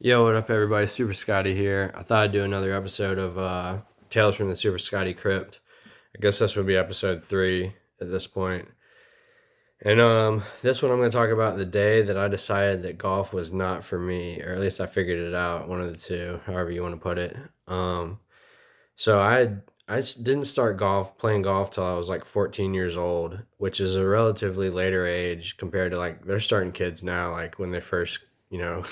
Yo, what up, everybody? Super Scotty here. I thought I'd do another episode of Tales from the Super Scotty Crypt. I guess this would be episode 3 at this point. And this one I'm going to talk about the day that I decided that golf was not for me, or at least I figured it out, one of the two, however you want to put it. So I didn't start playing golf till I was like 14 years old, which is a relatively later age compared to like they're starting kids now, like when they first, you know,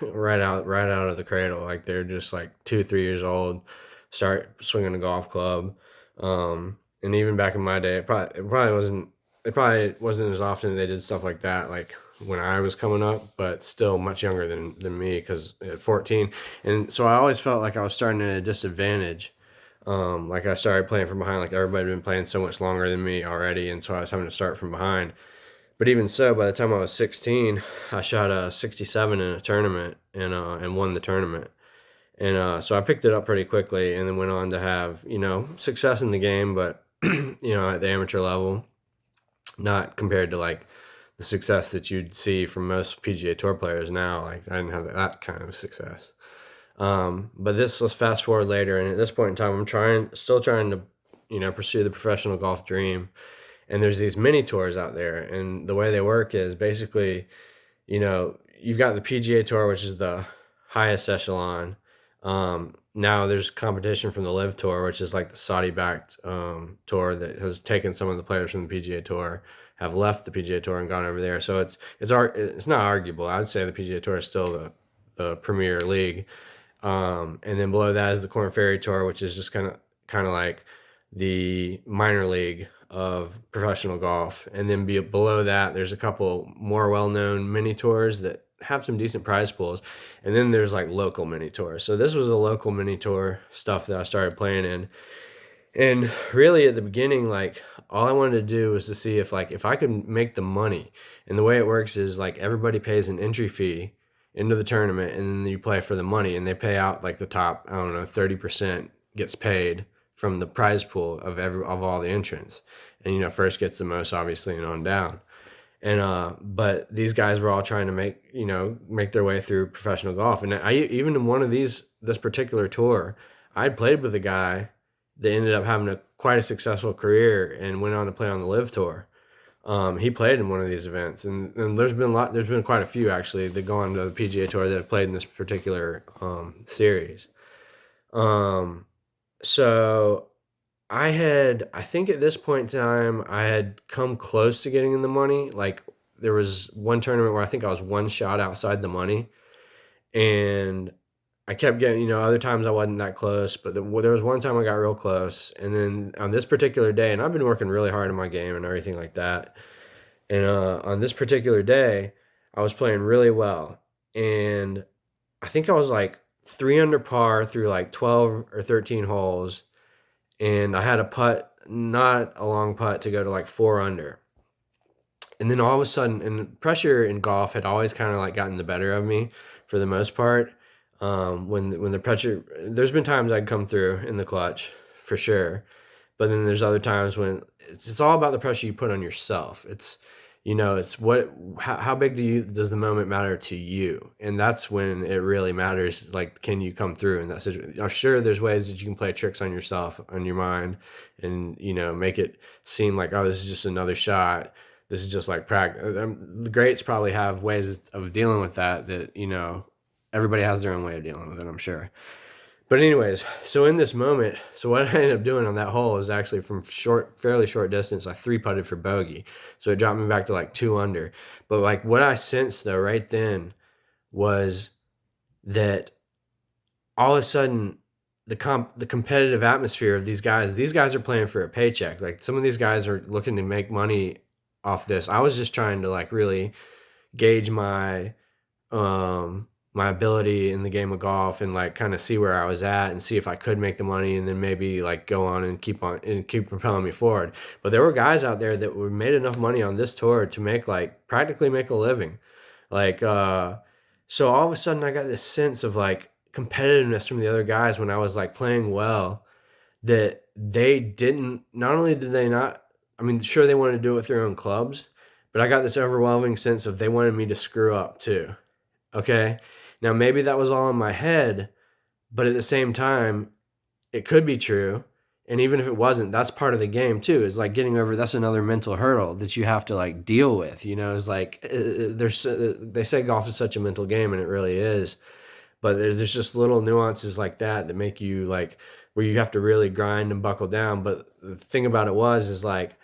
right out of the cradle, like they're just like 2 3 years old, start swinging a golf club. And even back in my day, it probably wasn't as often they did stuff like that, like when I was coming up, but still much younger than me because at 14. And so I always felt like I was starting at a disadvantage. Like I started playing from behind, like everybody had been playing so much longer than me already, and so I was having to start from behind. But even so, by the time I was 16, I shot a 67 in a tournament and won the tournament. And so I picked it up pretty quickly, and then went on to have success in the game, but at the amateur level, not compared to like the success that you'd see from most PGA Tour players now. Like I didn't have that kind of success. But let's fast forward later, and at this point in time, still trying to, pursue the professional golf dream. And there's these mini tours out there, and the way they work is basically, you've got the PGA Tour, which is the highest echelon. Now there's competition from the Live Tour, which is like the Saudi-backed tour that has taken some of the players from the PGA Tour, have left the PGA Tour and gone over there. So it's not arguable. I would say the PGA Tour is still the premier league. And then below that is the Corn Ferry Tour, which is just kind of like the minor league of professional golf. And then below that, there's a couple more well-known mini tours that have some decent prize pools. And then there's like local mini tours. So this was a local mini tour stuff that I started playing in. And really at the beginning, like all I wanted to do was to see if I could make the money. And the way it works is like everybody pays an entry fee into the tournament, and then you play for the money, and they pay out like the top, I don't know, 30% gets paid from the prize pool of all the entrants. And first gets the most obviously and on down. And but these guys were all trying to make their way through professional golf. And I even in this particular tour, I'd played with a guy that ended up having quite a successful career and went on to play on the Live Tour. He played in one of these events, and there's been quite a few actually that go on to the PGA Tour that have played in this particular series. Um, so I think at this point in time, I had come close to getting in the money. Like there was one tournament where I think I was one shot outside the money, and I kept getting, other times I wasn't that close, but there was one time I got real close. And then on this particular day, and I've been working really hard on my game and everything like that. And on this particular day, I was playing really well. And I think I was like 3 under par through like 12 or 13 holes. And I had a putt, not a long putt, to go to like 4 under. And then all of a sudden, and pressure in golf had always kind of like gotten the better of me for the most part. When the pressure, there's been times I'd come through in the clutch for sure, but then there's other times when it's all about the pressure you put on yourself. It's how big does the moment matter to you, and that's when it really matters. Like, can you come through in that situation? I'm sure there's ways that you can play tricks on yourself, on your mind, and make it seem like, oh, this is just another shot. This is just like practice. The greats probably have ways of dealing with that everybody has their own way of dealing with it, I'm sure. But anyways, so in this moment, so what I ended up doing on that hole is actually from fairly short distance, I 3-putted for bogey. So it dropped me back to like 2 under. But like what I sensed though right then was that all of a sudden the competitive atmosphere of these guys are playing for a paycheck. Like some of these guys are looking to make money off this. I was just trying to like really gauge my ability in the game of golf and like kind of see where I was at and see if I could make the money, and then maybe like go on and keep propelling me forward. But there were guys out there that were made enough money on this tour to practically make a living. Like so all of a sudden I got this sense of like competitiveness from the other guys when I was like playing well, that they didn't not only did they not, I mean, sure they wanted to do it with their own clubs, but I got this overwhelming sense of they wanted me to screw up too. Okay. Now, maybe that was all in my head, but at the same time, it could be true. And even if it wasn't, that's part of the game too. Is like getting over. That's another mental hurdle that you have to like deal with. Is like they say golf is such a mental game, and it really is. But there's just little nuances like that that make you like where you have to really grind and buckle down. But the thing about it is like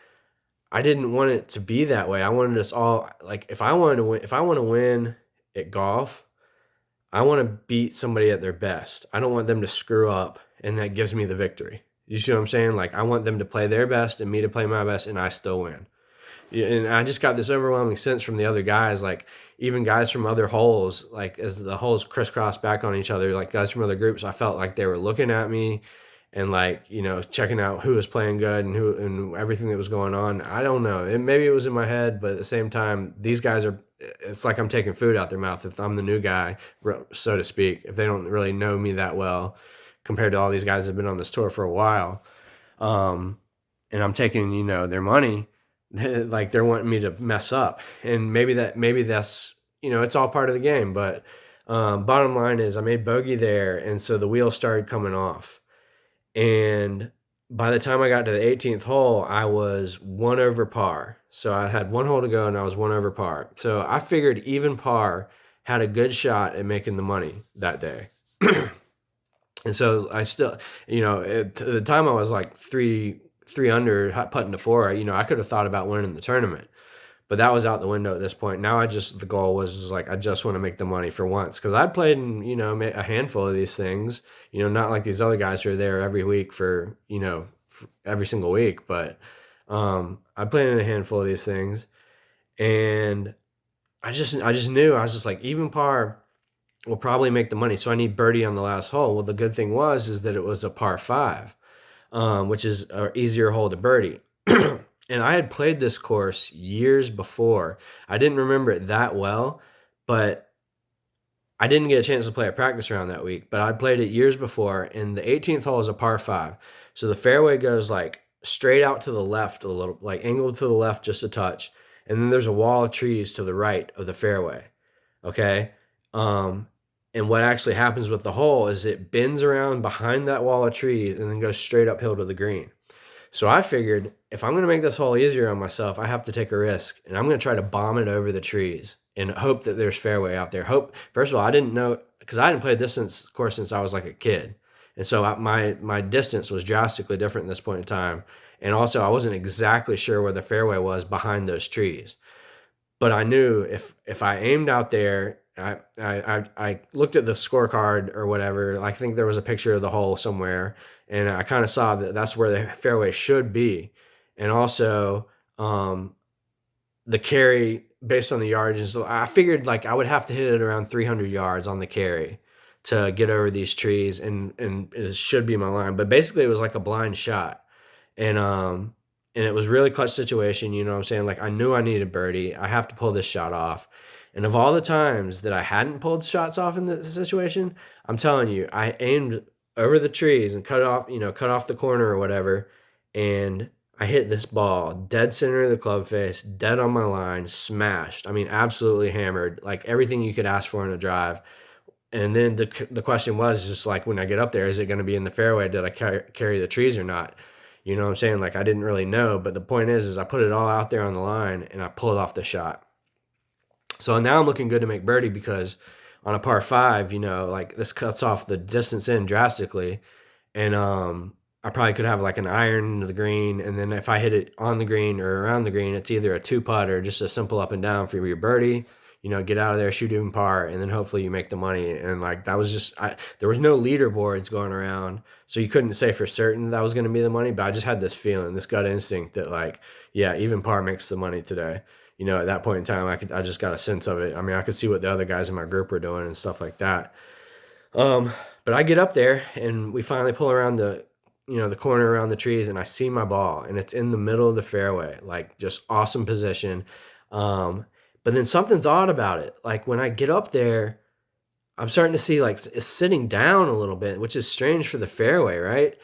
I didn't want it to be that way. I wanted us all like if I wanted to win, if I want to win at golf, I want to beat somebody at their best. I don't want them to screw up and that gives me the victory. You see what I'm saying? Like I want them to play their best and me to play my best and I still win. Yeah, and I just got this overwhelming sense from the other guys, like even guys from other holes, like as the holes crisscross back on each other, like guys from other groups, I felt like they were looking at me and like, checking out who was playing good and who and everything that was going on. I don't know. Maybe it was in my head, but at the same time, these guys are it's like I'm taking food out their mouth if I'm the new guy, so to speak, if they don't really know me that well compared to all these guys that have been on this tour for a while. Um, and I'm taking, their money, like they're wanting me to mess up. And maybe that's, it's all part of the game. But bottom line is I made bogey there. And so the wheels started coming off. And by the time I got to the 18th hole, I was one over par. So I had one hole to go and I was one over par. So I figured even par had a good shot at making the money that day. And so I still, at the time I was like three under putting to four. I could have thought about winning the tournament, but that was out the window at this point. Now the goal was just like I just want to make the money for once because I'd played in a handful of these things. Not like these other guys who are there every week for every single week, but I played in a handful of these things, and I just knew I was just like even par will probably make the money. So I need birdie on the last hole. Well, the good thing is that it was a par five, which is an easier hole to birdie. And I had played this course years before. I didn't remember it that well, but I didn't get a chance to play a practice round that week. But I played it years before, and the 18th hole is a par five. So the fairway goes like straight out to the left a little, like angled to the left just a touch. And then there's a wall of trees to the right of the fairway. Okay. And what actually happens with the hole is it bends around behind that wall of trees and then goes straight uphill to the green. So I figured if I'm going to make this hole easier on myself, I have to take a risk, and I'm going to try to bomb it over the trees and hope that there's fairway out there. First of all, I didn't know because I hadn't played this course since I was like a kid, and so my distance was drastically different at this point in time, and also I wasn't exactly sure where the fairway was behind those trees. But I knew if I aimed out there, I looked at the scorecard or whatever. I think there was a picture of the hole somewhere, and I kind of saw that that's where the fairway should be, and also the carry based on the yardage. So I figured like I would have to hit it around 300 yards on the carry to get over these trees, and it should be my line. But basically, it was like a blind shot, and it was really clutch situation. You know what I'm saying? Like I knew I needed birdie. I have to pull this shot off. And of all the times that I hadn't pulled shots off in this situation, I'm telling you, I aimed over the trees and cut off the corner or whatever, and I hit this ball dead center of the club face, dead on my line, smashed. I mean, absolutely hammered, like everything you could ask for in a drive. And then the question was just like when I get up there, is it going to be in the fairway? Did I carry the trees or not? You know what I'm saying? Like I didn't really know, but the point is I put it all out there on the line and I pulled off the shot. So now I'm looking good to make birdie because on a par five, like this cuts off the distance in drastically. And I probably could have like an iron into the green. And then if I hit it on the green or around the green, it's either a two putt or just a simple up and down for your birdie. Get out of there, shoot even par, and then hopefully you make the money. And like that was just, there was no leaderboards going around, so you couldn't say for certain that was going to be the money. But I just had this feeling, this gut instinct that like, yeah, even par makes the money today. At that point in time, I just got a sense of it. I mean, I could see what the other guys in my group were doing and stuff like that. But I get up there and we finally pull around the corner around the trees, and I see my ball and it's in the middle of the fairway, like just awesome position. But then something's odd about it. Like when I get up there, I'm starting to see like it's sitting down a little bit, which is strange for the fairway, right?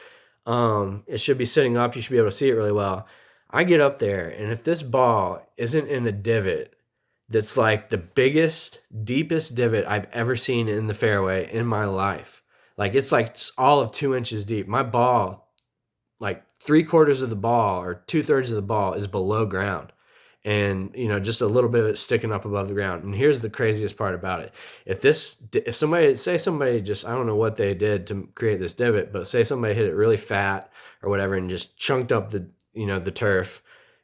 It should be sitting up. You should be able to see it really well. I get up there, and if this ball isn't in a divot, that's like the biggest, deepest divot I've ever seen in the fairway in my life. Like it's like all of 2 inches deep. My ball, like 3/4 of the ball or 2/3 of the ball is below ground. And just a little bit of it sticking up above the ground. And here's the craziest part about it: if somebody just, I don't know what they did to create this divot, but say somebody hit it really fat or whatever and just chunked up the turf,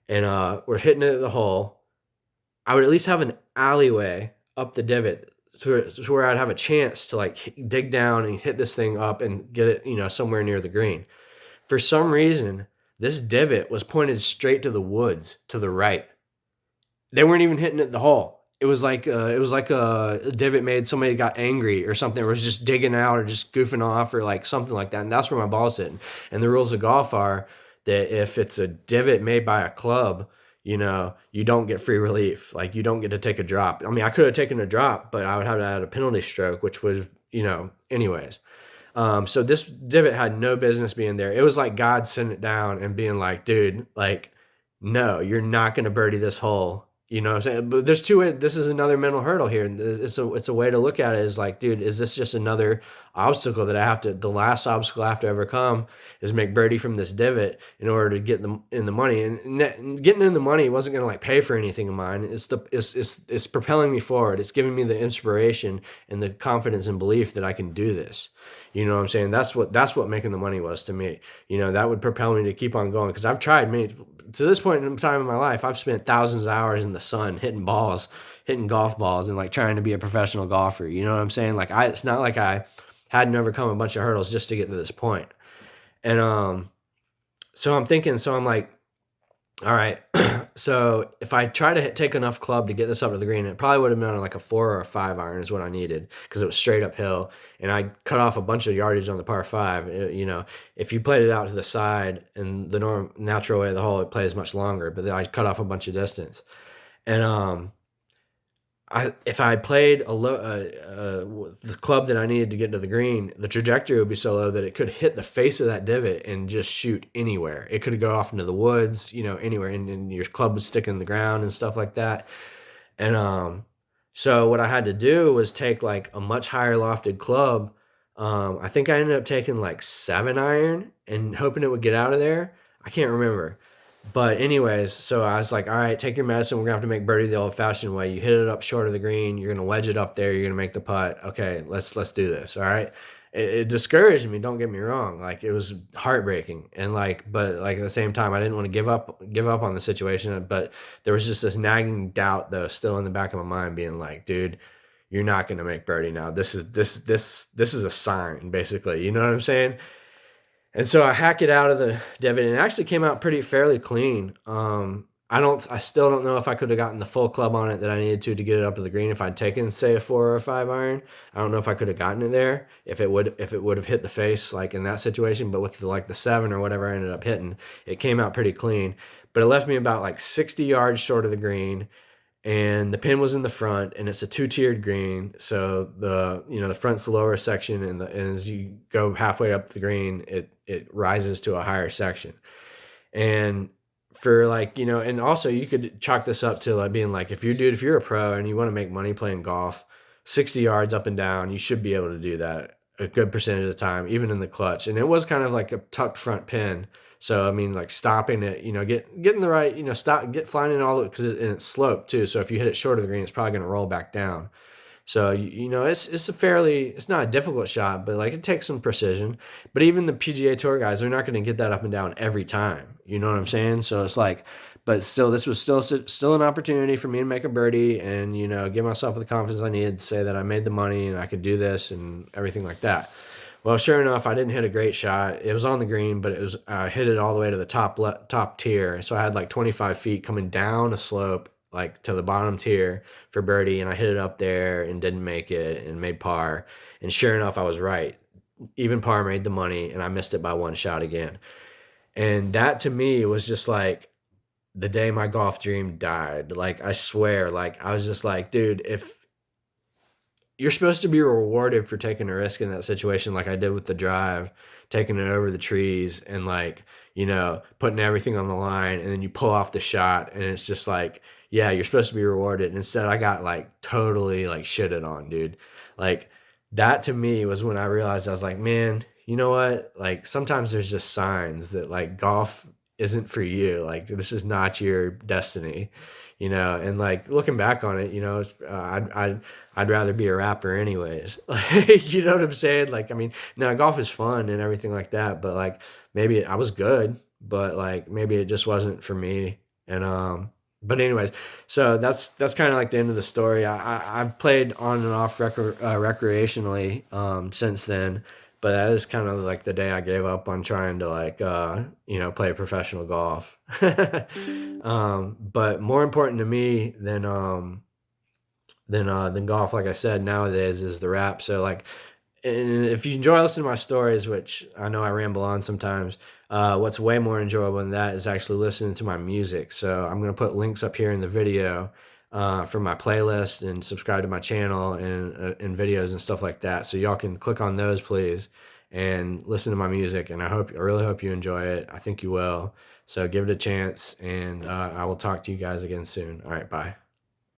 and we're hitting it at the hole, I would at least have an alleyway up the divot to where I'd have a chance to like dig down and hit this thing up and get it somewhere near the green. For some reason, this divot was pointed straight to the woods to the right. They weren't even hitting it the hole. It was like a divot made somebody got angry or something, or was just digging out or just goofing off or like something like that. And that's where my ball's hitting. And the rules of golf are that if it's a divot made by a club, you don't get free relief. Like you don't get to take a drop. I mean, I could have taken a drop, but I would have to add a penalty stroke, which was, anyways. So this divot had no business being there. It was like God sent it down and being like, dude, like, no, you're not going to birdie this hole. You know what I'm saying? But there's two ways. This is another mental hurdle here. It's a way to look at it is like, dude, is this just another obstacle that the last obstacle I have to overcome is make birdie from this divot in order to get them in the money. And getting in the money wasn't going to like pay for anything of mine. It's propelling me forward. It's giving me the inspiration and the confidence and belief that I can do this. You know what I'm saying? That's what making the money was to me. That would propel me to keep on going, because I've tried to this point in time in my life, I've spent thousands of hours in the sun hitting golf balls, and like trying to be a professional golfer. You know what I'm saying? Like it's not like I hadn't overcome a bunch of hurdles just to get to this point. And so I'm like, all right. So if I try to take enough club to get this up to the green, it probably would have been on like a 4 or a 5 iron is what I needed, because it was straight uphill, and I cut off a bunch of yardage on the par 5. If you played it out to the side in the natural way of the hole, it plays much longer, but then I cut off a bunch of distance. And if I played the club that I needed to get to the green, the trajectory would be so low that it could hit the face of that divot and just shoot anywhere. It could go off into the woods, anywhere, and your club would stick in the ground and stuff like that. And so what I had to do was take like a much higher lofted club. I think I ended up taking like 7 iron and hoping it would get out of there. I can't remember. But anyways, so I was like, all right, take your medicine. We're gonna have to make birdie the old-fashioned way. You hit it up short of the green. You're gonna wedge it up there. You're gonna make the putt. Okay, let's do this. All right. It discouraged me. Don't get me wrong. Like it was heartbreaking, and but at the same time, I didn't want to give up on the situation. But there was just this nagging doubt, though, still in the back of my mind, being like, dude, you're not gonna make birdie now. This is a sign, basically. You know what I'm saying? And so I hack it out of the divot, and it actually came out fairly clean. I still don't know if I could have gotten the full club on it that I needed to get it up to the green if I'd taken, say, a 4 or a 5 iron. I don't know if I could have gotten it there if it would have hit the face like in that situation. But with the 7 or whatever I ended up hitting, it came out pretty clean. But it left me about like 60 yards short of the green, and the pin was in the front, and it's a 2-tiered green. So the front's the lower section, and as you go halfway up the green, it rises to a higher section. And for and also you could chalk this up to being like, if you're a pro and you want to make money playing golf, 60 yards up and down, you should be able to do that a good percentage of the time, even in the clutch. And it was kind of like a tucked front pin. So I mean, like stopping it, getting the right, flying in all, because it's sloped too. So if you hit it short of the green, it's probably going to roll back down. So it's not a difficult shot, but it takes some precision. But even the PGA Tour guys, they're not going to get that up and down every time. You know what I'm saying? So it's but still, this was still an opportunity for me to make a birdie and give myself the confidence I needed to say that I made the money and I could do this and everything like that. Well, sure enough, I didn't hit a great shot. It was on the green, but I hit it all the way to the top tier. So I had 25 feet coming down a slope, to the bottom tier for birdie, and I hit it up there and didn't make it and made par. And sure enough, I was right. Even par made the money, and I missed it by 1 shot again. And that to me was just the day my golf dream died. I swear, I was just like, dude, if you're supposed to be rewarded for taking a risk in that situation, like I did with the drive, taking it over the trees and putting everything on the line, and then you pull off the shot and it's just yeah, you're supposed to be rewarded. And instead, I got like totally like shitted on, dude. Like that to me was when I realized I was like, man, you know what? Like sometimes there's just signs that like golf isn't for you. Like this is not your destiny, you know. And like looking back on it, you know, I'd rather be a rapper anyways. Like you know what I'm saying? Like I mean, now golf is fun and everything like that, but like maybe I was good, but like maybe it just wasn't for me. And but anyways, so that's kind of like the end of the story. I've played on and off recreationally since then, but that is kind of like the day I gave up on trying to like you know play professional golf. But more important to me than golf, like I said, nowadays is the rap. So like and if you enjoy listening to my stories, which I know I ramble on sometimes, what's way more enjoyable than that is actually listening to my music. So I'm going to put links up here in the video for my playlist and subscribe to my channel and videos and stuff like that. So y'all can click on those, please, and listen to my music. And I really hope you enjoy it. I think you will. So give it a chance, and I will talk to you guys again soon. All right, bye.